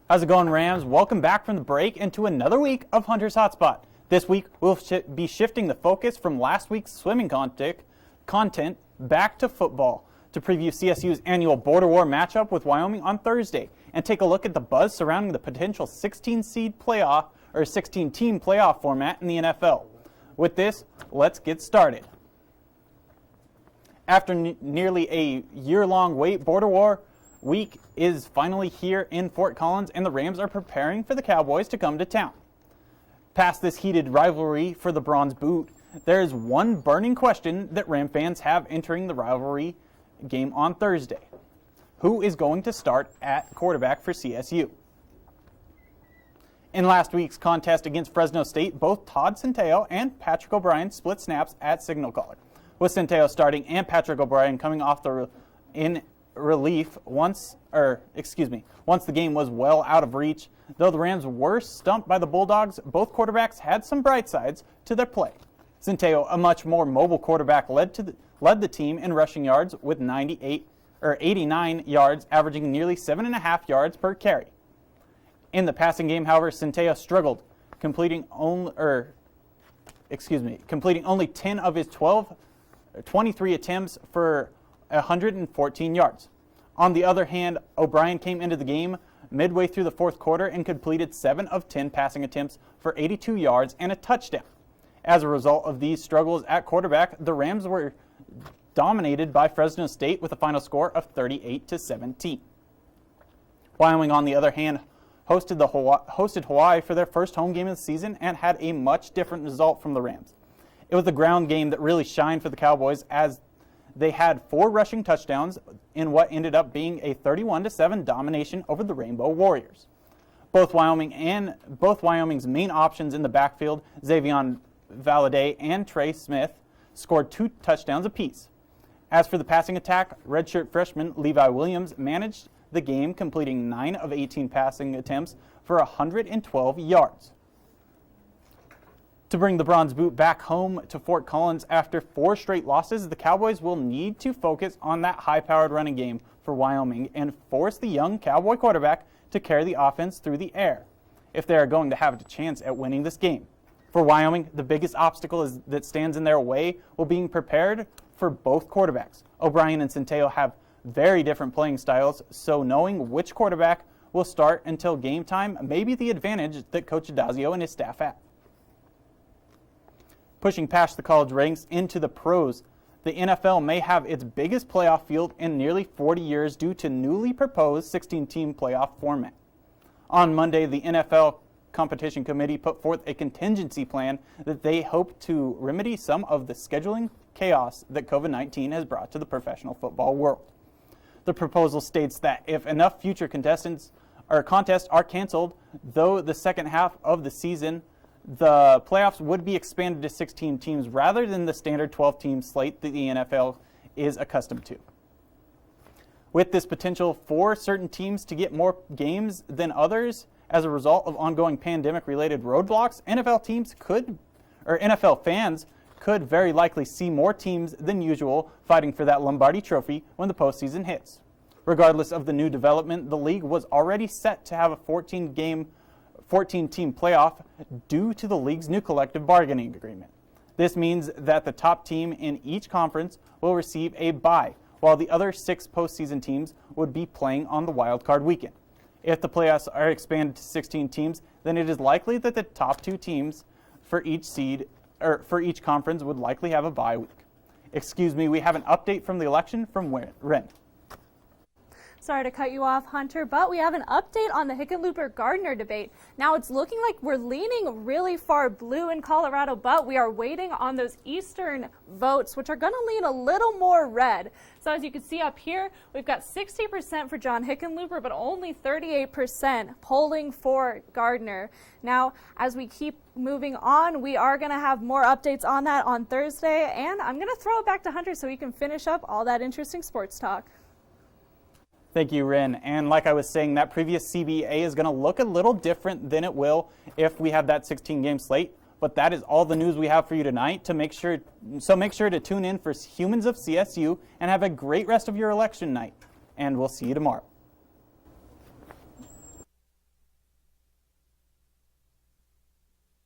How's it going, Rams? Welcome back from the break into another week of Hunter's Hotspot. This week, we'll be shifting the focus from last week's swimming content back to football to preview CSU's annual Border War matchup with Wyoming on Thursday and take a look at the buzz surrounding the potential 16-seed playoff or 16-team playoff format in the NFL. With this, let's get started. After nearly a year-long wait, Border War week is finally here in Fort Collins, and the Rams are preparing for the Cowboys to come to town. Past this heated rivalry for the Bronze Boot, there is one burning question that Ram fans have entering the rivalry game on Thursday. Who is going to start at quarterback for CSU? In last week's contest against Fresno State, both Todd Centeio and Patrick O'Brien split snaps at signal caller, with Centeio starting and Patrick O'Brien coming off in relief once the game was well out of reach. Though the Rams were stumped by the Bulldogs, both quarterbacks had some bright sides to their play. Centeio, a much more mobile quarterback, led the team in rushing yards with 89 yards, averaging nearly 7.5 yards per carry. In the passing game, however, Centeio struggled, completing only 10 of his 23 attempts for 114 yards. On the other hand, O'Brien came into the game midway through the fourth quarter and completed 7 of 10 passing attempts for 82 yards and a touchdown. As a result of these struggles at quarterback, the Rams were dominated by Fresno State with a final score of 38-17. Wyoming, on the other hand, hosted Hawaii for their first home game of the season and had a much different result from the Rams. It was the ground game that really shined for the Cowboys, as they had 4 rushing touchdowns in what ended up being a 31-7 domination over the Rainbow Warriors. Both Wyoming's main options in the backfield, Xavion Valladay and Trey Smith, scored 2 touchdowns apiece. As for the passing attack, redshirt freshman Levi Williams managed the game, completing 9 of 18 passing attempts for 112 yards. To bring the Bronze Boot back home to Fort Collins after 4 straight losses, the Cowboys will need to focus on that high-powered running game for Wyoming and force the young Cowboy quarterback to carry the offense through the air if they are going to have a chance at winning this game. For Wyoming, the biggest obstacle that stands in their way will be prepared for both quarterbacks. O'Brien and Centeio have very different playing styles, so knowing which quarterback will start until game time may be the advantage that Coach Adazio and his staff have. Pushing past the college ranks into the pros, the NFL may have its biggest playoff field in nearly 40 years due to newly proposed 16-team playoff format. On Monday, the NFL Competition Committee put forth a contingency plan that they hope to remedy some of the scheduling chaos that COVID-19 has brought to the professional football world. The proposal states that if enough future contests are canceled, though the second half of the season, the playoffs would be expanded to 16 teams rather than the standard 12-team slate that the NFL is accustomed to. With this potential for certain teams to get more games than others as a result of ongoing pandemic-related roadblocks, NFL fans could very likely see more teams than usual fighting for that Lombardi Trophy when the postseason hits. Regardless of the new development, the league was already set to have a 14-team playoff due to the league's new collective bargaining agreement. This means that the top team in each conference will receive a bye, while the other 6 postseason teams would be playing on the wild card weekend. If the playoffs are expanded to 16 teams, then it is likely that the top 2 teams for each conference would likely have a bye week. We have an update from the election from Ren. Sorry to cut you off, Hunter, but we have an update on the Hickenlooper-Gardner debate. Now, it's looking like we're leaning really far blue in Colorado, but we are waiting on those eastern votes, which are going to lean a little more red. So as you can see up here, we've got 60% for John Hickenlooper, but only 38% polling for Gardner. Now, as we keep moving on, we are going to have more updates on that on Thursday, and I'm going to throw it back to Hunter so he can finish up all that interesting sports talk. Thank you, Ren. And like I was saying, that previous CBA is going to look a little different than it will if we have that 16-game slate. But that is all the news we have for you tonight. Make sure to tune in for Humans of CSU and have a great rest of your election night. And we'll see you tomorrow.